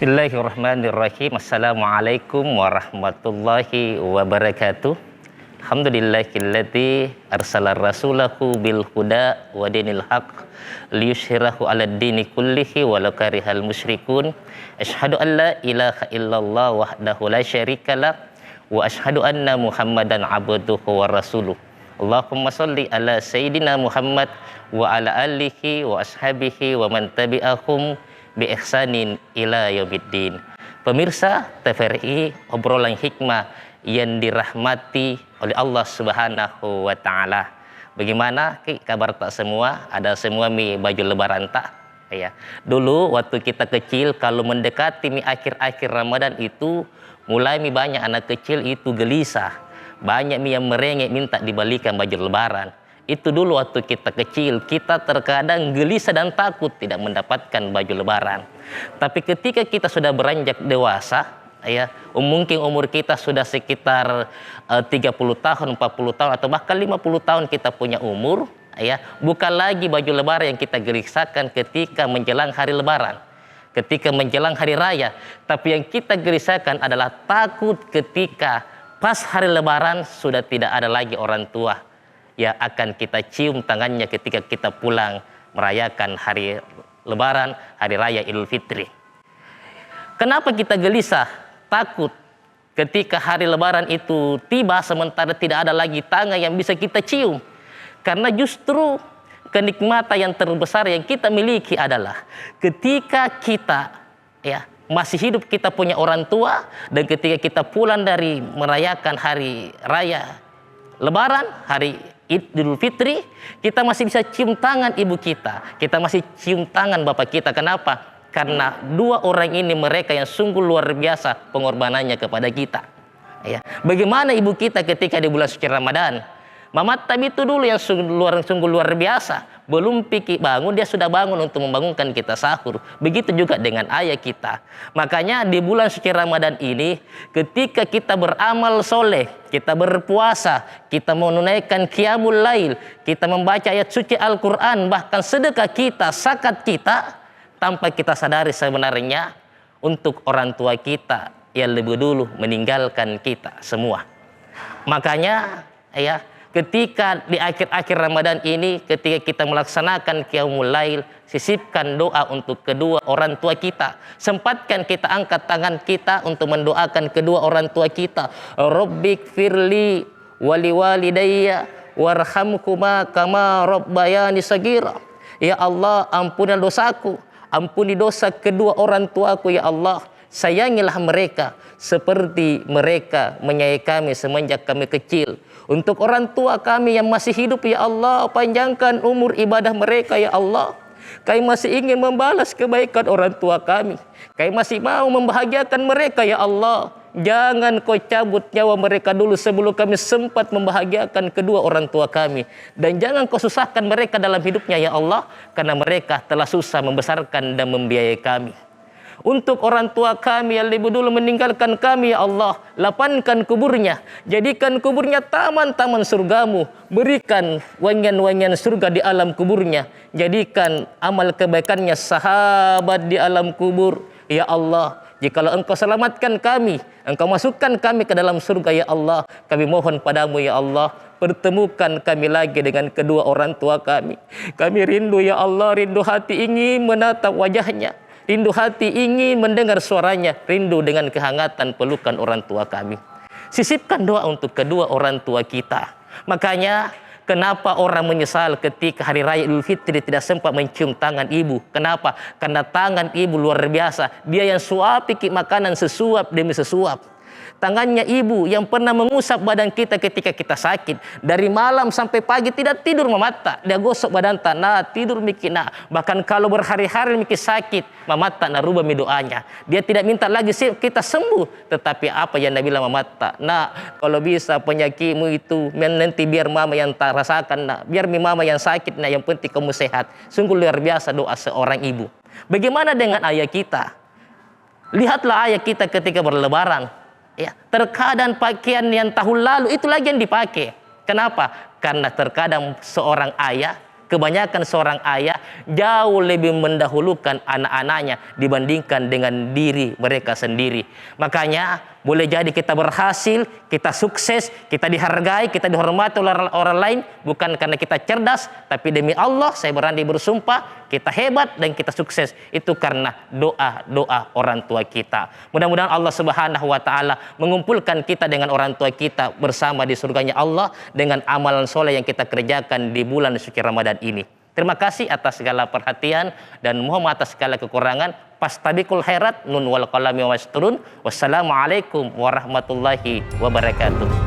Bismillahirrahmanirrahim. Assalamualaikum warahmatullahi wabarakatuh. Alhamdulillahilladzi arsala rasulahu bil huda wa dinil haq liyushhirahu 'alad dini kullihi walau karihal musyrikun. Asyhadu an la ilaha illallah wahdahu la syarikalah wa asyhadu anna Muhammadan abduhu wa rasuluh. Allahumma shalli ala sayyidina Muhammad wa ala alihi wa ashabihi wa man tabi'ahum bi ihsanin ila yaumiddin. Pemirsa TVRI, obrolan hikmah yang dirahmati oleh Allah Subhanahu wa taala. Bagaimana kabar tak semua? Ada semua mi baju lebaran tak? Ya. Dulu waktu kita kecil kalau mendekati mi akhir-akhir Ramadan itu mulai mi banyak anak kecil itu gelisah. Banyak mi yang merengek minta dibalikan baju lebaran. Itu dulu waktu kita kecil, kita terkadang gelisah dan takut tidak mendapatkan baju lebaran. Tapi ketika kita sudah beranjak dewasa, ya, mungkin umur kita sudah sekitar 30 tahun, 40 tahun, atau bahkan 50 tahun kita punya umur, ya, bukan lagi baju lebaran yang kita gelisahkan ketika menjelang hari lebaran, ketika menjelang hari raya. Tapi yang kita gelisahkan adalah takut ketika pas hari lebaran sudah tidak ada lagi orang tua ya akan kita cium tangannya ketika kita pulang merayakan hari lebaran, hari raya Idul Fitri. Kenapa kita gelisah, takut ketika hari lebaran itu tiba sementara tidak ada lagi tangan yang bisa kita cium? Karena justru kenikmatan yang terbesar yang kita miliki adalah ketika kita ya masih hidup, kita punya orang tua, dan ketika kita pulang dari merayakan hari raya lebaran, hari Idul Fitri, kita masih bisa cium tangan ibu kita masih cium tangan bapak kita. Kenapa? Karena dua orang ini mereka yang sungguh luar biasa pengorbanannya kepada kita. Ya. Bagaimana ibu kita ketika di bulan suci Ramadan? Mama Tabi itu dulu yang sungguh luar biasa. Belum pikir bangun, dia sudah bangun untuk membangunkan kita sahur. Begitu juga dengan ayah kita. Makanya di bulan suci Ramadan ini, ketika kita beramal soleh, kita berpuasa, kita menunaikan qiyamul lail, kita membaca ayat suci Al-Quran, bahkan sedekah kita, zakat kita, tanpa kita sadari sebenarnya untuk orang tua kita yang lebih dulu meninggalkan kita semua. Makanya ya, ketika di akhir-akhir Ramadan ini, ketika kita melaksanakan qiyamul lail, sisipkan doa untuk kedua orang tua kita. Sempatkan kita angkat tangan kita untuk mendoakan kedua orang tua kita. Rabbik firli wali walidayya warhamhuma kama rabbayani sagira. Ya Allah, ampunilah dosaku, ampuni dosa kedua orang tuaku ya Allah. Sayangilah mereka seperti mereka menyayangi kami semenjak kami kecil. Untuk orang tua kami yang masih hidup ya Allah, panjangkan umur ibadah mereka ya Allah. Kami masih ingin membalas kebaikan orang tua kami. Kami masih mau membahagiakan mereka ya Allah. Jangan kau cabut nyawa mereka dulu sebelum kami sempat membahagiakan kedua orang tua kami. Dan jangan kau susahkan mereka dalam hidupnya ya Allah, karena mereka telah susah membesarkan dan membiayai kami. Untuk orang tua kami yang lebih dulu meninggalkan kami ya Allah, lapangkan kuburnya, jadikan kuburnya taman-taman surgamu, berikan wangian-wangian surga di alam kuburnya, jadikan amal kebaikannya sahabat di alam kubur ya Allah. Jikalau engkau selamatkan kami, engkau masukkan kami ke dalam surga ya Allah, kami mohon padamu ya Allah, pertemukan kami lagi dengan kedua orang tua kami. Kami rindu ya Allah, rindu hati ingin menatap wajahnya, rindu hati ingin mendengar suaranya, rindu dengan kehangatan pelukan orang tua kami. Sisipkan doa untuk kedua orang tua kita. Makanya kenapa orang menyesal ketika hari raya Idul Fitri tidak sempat mencium tangan ibu? Kenapa? Karena tangan ibu luar biasa. Dia yang suapi makanan sesuap demi sesuap. Tangannya ibu yang pernah mengusap badan kita ketika kita sakit. Dari malam sampai pagi tidak tidur memata. Dia gosok badan tak, nah tidur mikir nah. Bahkan kalau berhari-hari mikir sakit, memata nah rubah doanya. Dia tidak minta lagi kita sembuh. Tetapi apa yang dia bilang memata? Nah, kalau bisa penyakitmu itu nanti biar mama yang tak rasakan, nah. Biar mama yang sakit, nah yang penting kamu sehat. Sungguh luar biasa doa seorang ibu. Bagaimana dengan ayah kita? Lihatlah ayah kita ketika berlebaran. Ya, terkadang pakaian yang tahun lalu itu lagi yang dipakai. Kenapa? Karena terkadang seorang ayah kebanyakan seorang ayah jauh lebih mendahulukan anak-anaknya dibandingkan dengan diri mereka sendiri. Makanya boleh jadi kita berhasil, kita sukses, kita dihargai, kita dihormati oleh orang lain bukan karena kita cerdas, tapi demi Allah saya berani bersumpah kita hebat dan kita sukses itu karena doa-doa orang tua kita. Mudah-mudahan Allah Subhanahu wa taala mengumpulkan kita dengan orang tua kita bersama di surganya Allah dengan amalan soleh yang kita kerjakan di bulan suci Ramadan ini. Terima kasih atas segala perhatian dan mohon maaf atas segala kekurangan. Fastabiqul khairat, nun wal qalami wa wasturun. Wassalamualaikum warahmatullahi wabarakatuh.